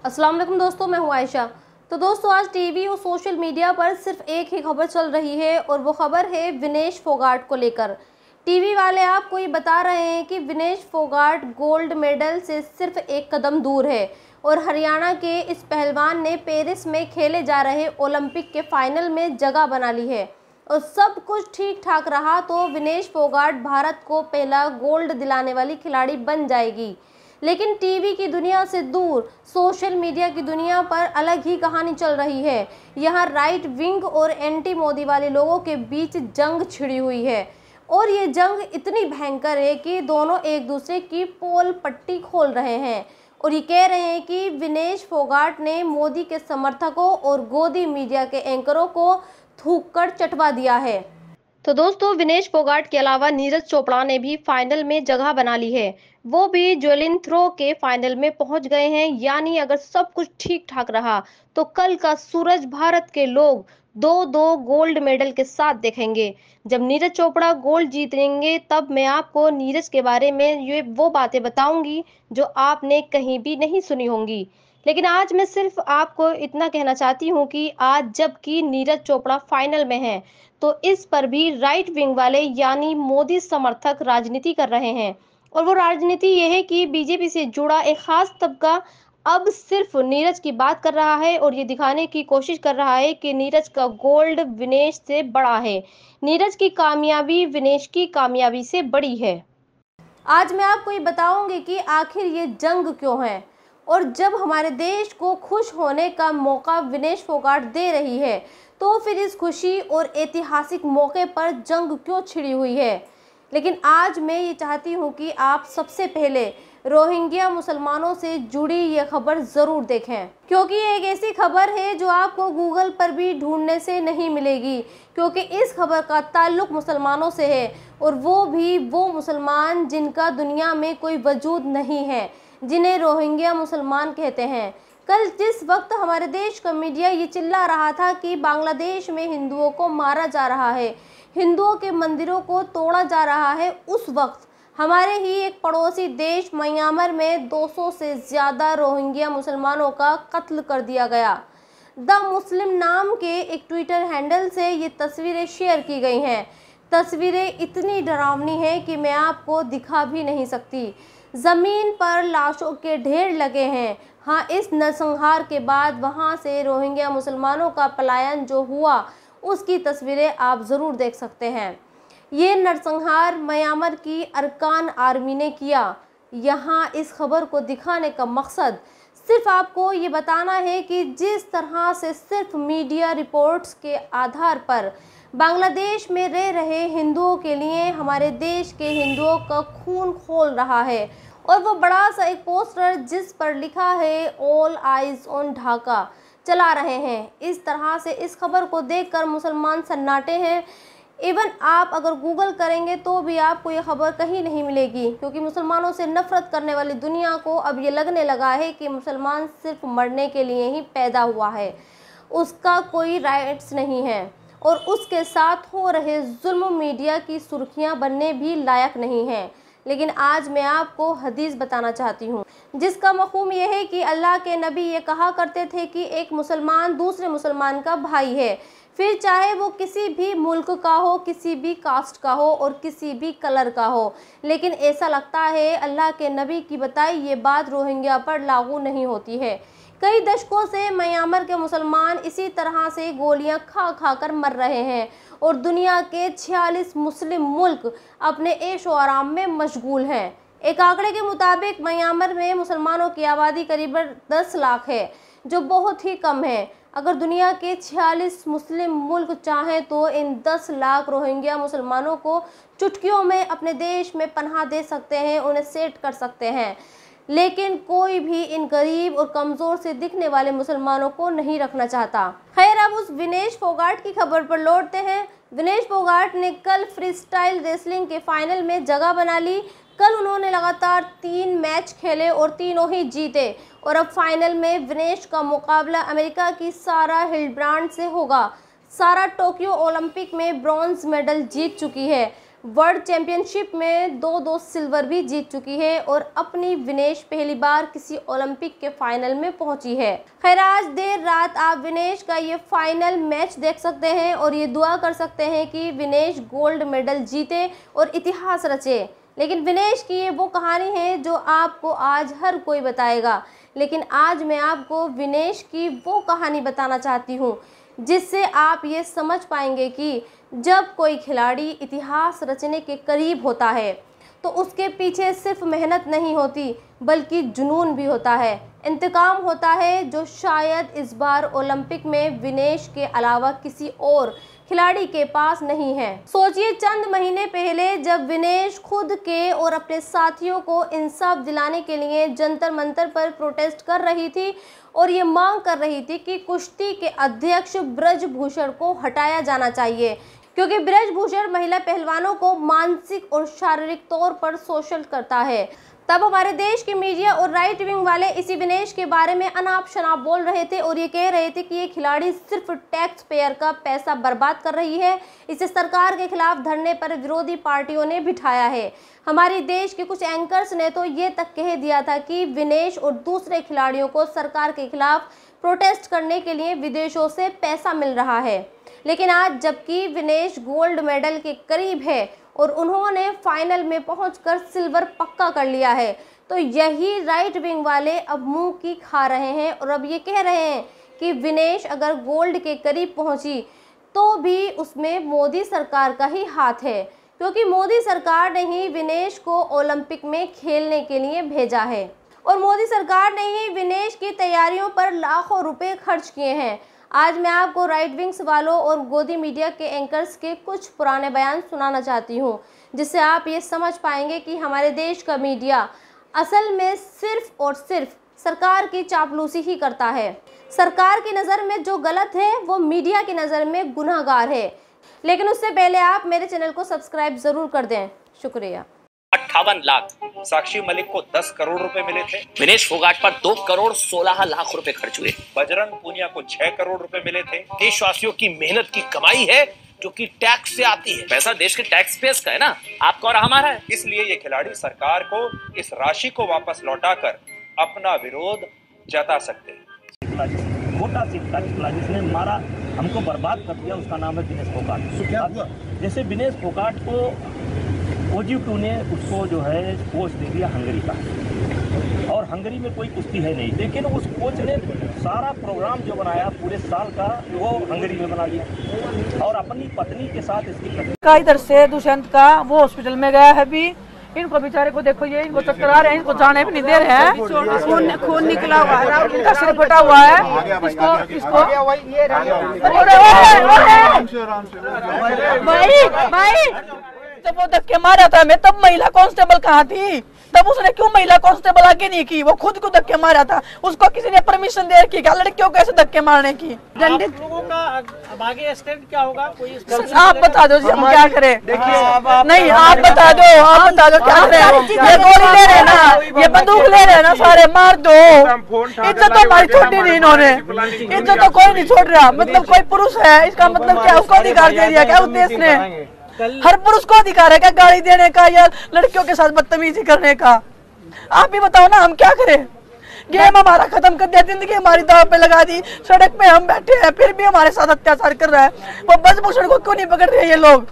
अस्सलाम वालेकुम दोस्तों, मैं हूं आयशा। तो दोस्तों, आज टीवी और सोशल मीडिया पर सिर्फ एक ही खबर चल रही है और वो खबर है विनेश फोगाट को लेकर। टीवी वाले आपको ये बता रहे हैं कि विनेश फोगाट गोल्ड मेडल से सिर्फ एक कदम दूर है और हरियाणा के इस पहलवान ने पेरिस में खेले जा रहे ओलंपिक के फाइनल में जगह बना ली है और सब कुछ ठीक ठाक रहा तो विनेश फोगाट भारत को पहला गोल्ड दिलाने वाली खिलाड़ी बन जाएगी। लेकिन टीवी की दुनिया से दूर सोशल मीडिया की दुनिया पर अलग ही कहानी चल रही है। यहाँ राइट विंग और एंटी मोदी वाले लोगों के बीच जंग छिड़ी हुई है और ये जंग इतनी भयंकर है कि दोनों एक दूसरे की पोल पट्टी खोल रहे हैं और ये कह रहे हैं कि विनेश फोगाट ने मोदी के समर्थकों और गोदी मीडिया के एंकरों को थूक कर चटवा दिया है। तो दोस्तों, विनेश फोगाट के अलावा नीरज चोपड़ा ने भी फाइनल में जगह बना ली है। वो भी जेवलिन थ्रो के फाइनल में पहुंच गए हैं। यानी अगर सब कुछ ठीक ठाक रहा तो कल का सूरज भारत के लोग दो दो गोल्ड मेडल के साथ देखेंगे। जब नीरज चोपड़ा गोल्ड जीतेंगे तब मैं आपको नीरज के बारे में ये वो बातें बताऊंगी जो आपने कहीं भी नहीं सुनी होंगी। लेकिन आज मैं सिर्फ आपको इतना कहना चाहती हूँ कि आज जबकि नीरज चोपड़ा फाइनल में है तो इस पर भी राइट विंग वाले यानी मोदी समर्थक राजनीति कर रहे हैं और वो राजनीति ये है कि बीजेपी से जुड़ा एक खास तबका अब सिर्फ नीरज की बात कर रहा है और ये दिखाने की कोशिश कर रहा है कि नीरज का गोल्ड विनेश से बड़ा है, नीरज की कामयाबी विनेश की कामयाबी से बड़ी है। आज मैं आपको ये बताऊंगी कि आखिर ये जंग क्यों है और जब हमारे देश को खुश होने का मौका विनेश फोगाट दे रही है तो फिर इस खुशी और ऐतिहासिक मौके पर जंग क्यों छिड़ी हुई है। लेकिन आज मैं ये चाहती हूँ कि आप सबसे पहले रोहिंग्या मुसलमानों से जुड़ी ये खबर ज़रूर देखें, क्योंकि ये एक ऐसी खबर है जो आपको गूगल पर भी ढूंढने से नहीं मिलेगी, क्योंकि इस खबर का ताल्लुक मुसलमानों से है और वो भी वो मुसलमान जिनका दुनिया में कोई वजूद नहीं है, जिन्हें रोहिंग्या मुसलमान कहते हैं। कल जिस वक्त हमारे देश का मीडिया ये चिल्ला रहा था कि बांग्लादेश में हिंदुओं को मारा जा रहा है, हिंदुओं के मंदिरों को तोड़ा जा रहा है, उस वक्त हमारे ही एक पड़ोसी देश म्यांमार में 200 से ज़्यादा रोहिंग्या मुसलमानों का कत्ल कर दिया गया। द मुस्लिम नाम के एक ट्विटर हैंडल से ये तस्वीरें शेयर की गई हैं। तस्वीरें इतनी डरावनी हैं कि मैं आपको दिखा भी नहीं सकती। ज़मीन पर लाशों के ढेर लगे हैं। हाँ, इस नरसंहार के बाद वहाँ से रोहिंग्या मुसलमानों का पलायन जो हुआ उसकी तस्वीरें आप ज़रूर देख सकते हैं। ये नरसंहार म्यांमार की अरकान आर्मी ने किया। यहाँ इस खबर को दिखाने का मकसद सिर्फ आपको ये बताना है कि जिस तरह से सिर्फ मीडिया रिपोर्ट्स के आधार पर बांग्लादेश में रह रहे हिंदुओं के लिए हमारे देश के हिंदुओं का खून खोल रहा है और वो बड़ा सा एक पोस्टर जिस पर लिखा है ऑल आइज ऑन ढाका चला रहे हैं। इस तरह से इस खबर को देखकर मुसलमान सन्नाटे हैं। इवन आप अगर गूगल करेंगे तो भी आपको ये खबर कहीं नहीं मिलेगी, क्योंकि मुसलमानों से नफरत करने वाली दुनिया को अब ये लगने लगा है कि मुसलमान सिर्फ मरने के लिए ही पैदा हुआ है, उसका कोई राइट्स नहीं है और उसके साथ हो रहे जुल्म मीडिया की सुर्खियां बनने भी लायक नहीं है। लेकिन आज मैं आपको हदीस बताना चाहती हूँ जिसका मफ़हूम यह है कि अल्लाह के नबी ये कहा करते थे कि एक मुसलमान दूसरे मुसलमान का भाई है, फिर चाहे वो किसी भी मुल्क का हो, किसी भी कास्ट का हो और किसी भी कलर का हो। लेकिन ऐसा लगता है अल्लाह के नबी की बताई ये बात रोहिंग्या पर लागू नहीं होती है। कई दशकों से म्यांमार के मुसलमान इसी तरह से गोलियां खा खा कर मर रहे हैं और दुनिया के 46 मुस्लिम मुल्क अपने ऐशो आराम में मशगूल हैं। एक आंकड़े के मुताबिक म्यांमार में मुसलमानों की आबादी करीबन 10 लाख है, जो बहुत ही कम है। अगर दुनिया के 46 मुस्लिम मुल्क चाहें तो इन 10 लाख रोहिंग्या मुसलमानों को चुटकियों में अपने देश में पनाह दे सकते हैं, उन्हें सेट कर सकते हैं। लेकिन कोई भी इन गरीब और कमज़ोर से दिखने वाले मुसलमानों को नहीं रखना चाहता। खैर, अब उस विनेश फोगाट की खबर पर लौटते हैं। विनेश फोगाट ने कल फ्री स्टाइल रेसलिंग के फाइनल में जगह बना ली। कल उन्होंने लगातार 3 मैच खेले और तीनों ही जीते और अब फाइनल में विनेश का मुकाबला अमेरिका की सारा हिल्डब्रांड से होगा। सारा टोक्यो ओलंपिक में ब्रॉन्ज मेडल जीत चुकी है। वर्ल्ड चैंपियनशिप में 2 सिल्वर भी जीत चुकी है और अपनी विनेश पहली बार किसी ओलंपिक के फाइनल में पहुंची है। खैर, आज देर रात आप विनेश का ये फाइनल मैच देख सकते हैं और ये दुआ कर सकते हैं कि विनेश गोल्ड मेडल जीते और इतिहास रचे। लेकिन विनेश की ये वो कहानी है जो आपको आज हर कोई बताएगा, लेकिन आज मैं आपको विनेश की वो कहानी बताना चाहती हूँ जिससे आप ये समझ पाएंगे कि जब कोई खिलाड़ी इतिहास रचने के करीब होता है तो उसके पीछे सिर्फ मेहनत नहीं होती बल्कि जुनून भी होता है, इंतकाम होता है, जो शायद इस बार ओलंपिक में विनेश के अलावा किसी और खिलाड़ी के पास नहीं है। सोचिए, चंद महीने पहले जब विनेश खुद के और अपने साथियों को इंसाफ दिलाने के लिए जंतर मंतर पर प्रोटेस्ट कर रही थी और ये मांग कर रही थी कि कुश्ती के अध्यक्ष ब्रजभूषण को हटाया जाना चाहिए, क्योंकि ब्रजभूषण महिला पहलवानों को मानसिक और शारीरिक तौर पर शोषण करता है। तब हमारे देश की मीडिया और राइट विंग वाले इसी विनेश के बारे में अनाप शनाप बोल रहे थे और ये कह रहे थे कि ये खिलाड़ी सिर्फ टैक्स पेयर का पैसा बर्बाद कर रही है। इसे सरकार के खिलाफ धरने पर विरोधी पार्टियों ने बिठाया है। हमारे देश के कुछ एंकर्स ने तो ये तक कह दिया था कि विनेश और दूसरे खिलाड़ियों को सरकार के खिलाफ प्रोटेस्ट करने के लिए विदेशों से पैसा मिल रहा है। लेकिन आज जबकि विनेश गोल्ड मेडल के करीब है और उन्होंने फाइनल में पहुंचकर सिल्वर पक्का कर लिया है, तो यही राइट विंग वाले अब मुंह की खा रहे हैं और अब ये कह रहे हैं कि विनेश अगर गोल्ड के करीब पहुंची तो भी उसमें मोदी सरकार का ही हाथ है, क्योंकि मोदी सरकार ने ही विनेश को ओलंपिक में खेलने के लिए भेजा है और मोदी सरकार ने ही विनेश की तैयारियों पर लाखों रुपए खर्च किए हैं। आज मैं आपको राइट विंग्स वालों और गोदी मीडिया के एंकर्स के कुछ पुराने बयान सुनाना चाहती हूँ, जिससे आप ये समझ पाएंगे कि हमारे देश का मीडिया असल में सिर्फ और सिर्फ सरकार की चापलूसी ही करता है। सरकार की नज़र में जो गलत है वो मीडिया की नज़र में गुनाहगार है। लेकिन उससे पहले आप मेरे चैनल को सब्सक्राइब ज़रूर कर दें। शुक्रिया। 58 लाख, साक्षी मलिक को 10 करोड़ रुपए मिले थे। विनेश फोगाट पर 2 करोड़ 16 लाख रुपए खर्च हुए। बजरंग पूनिया को 6 करोड़ रुपए मिले थे। देशवासियों की मेहनत की कमाई है जो कि टैक्स से आती है। पैसा देश के टैक्स पेयर्स का है ना, आपका और हमारा है। इसलिए ये खिलाड़ी सरकार को इस राशि को वापस लौटाकर अपना विरोध जता सकते हैं। छोटा सिक्का जिसने मारा, हमको बर्बाद कर दिया, उसका नाम है विनेश फोगाट। जैसे विनेश फोगाट को OG2 ने उसको जो है कोच दे दिया हंगरी का, और हंगरी में कोई कुश्ती है नहीं, लेकिन उस कोच ने सारा प्रोग्राम जो बनाया पूरे साल का वो हंगरी में बना दिया और अपनी पत्नी के साथ इसकी का इधर से दुष्यंत का वो हॉस्पिटल में गया है। अभी इनको बेचारे को देखो, ये इनको चक्कर आ रहे हैं, इनको जाने भी नहीं दे रहे हैं, खून निकला हुआ है, इनका सिर फटा हुआ है। इसको भाई जब वो धक्के मारा था मैं, तब महिला कांस्टेबल कहाँ थी? तब उसने क्यों महिला कांस्टेबल आगे नहीं की? वो खुद को धक्के मारा था, उसको किसी ने परमिशन दे रखी क्या लड़कियों को ऐसे धक्के मारने की? आप लोगों का अब आगे स्टेप क्या होगा? कोई आप बता दो जी, हम क्या करें? नहीं, आप बता दो, आप बता दो क्या करें? ये गोली ले रहे ना, ये बंदूक ले रहे ना, सारे मार दो। इज्जत तो हमारी छोड़ी नहीं इन्होंने, इज्जत तो कोई नहीं छोड़ रहा। मतलब कोई पुरुष है, इसका मतलब क्या उसको अधिकार दे दिया क्या उद्देश्य ने? हर पुरुष को अधिकार है क्या गाड़ी देने का या लड़कियों के साथ बदतमीजी करने का? आप भी बताओ ना, हम क्या करें? गेम हमारा खत्म कर दिया, जिंदगी हमारी दांव पे लगा दी, सड़क पे हम बैठे हैं फिर भी हमारे साथ अत्याचार कर रहा है। वो ब्रजभूषण को क्यों नहीं पकड़ रहे ये लोग?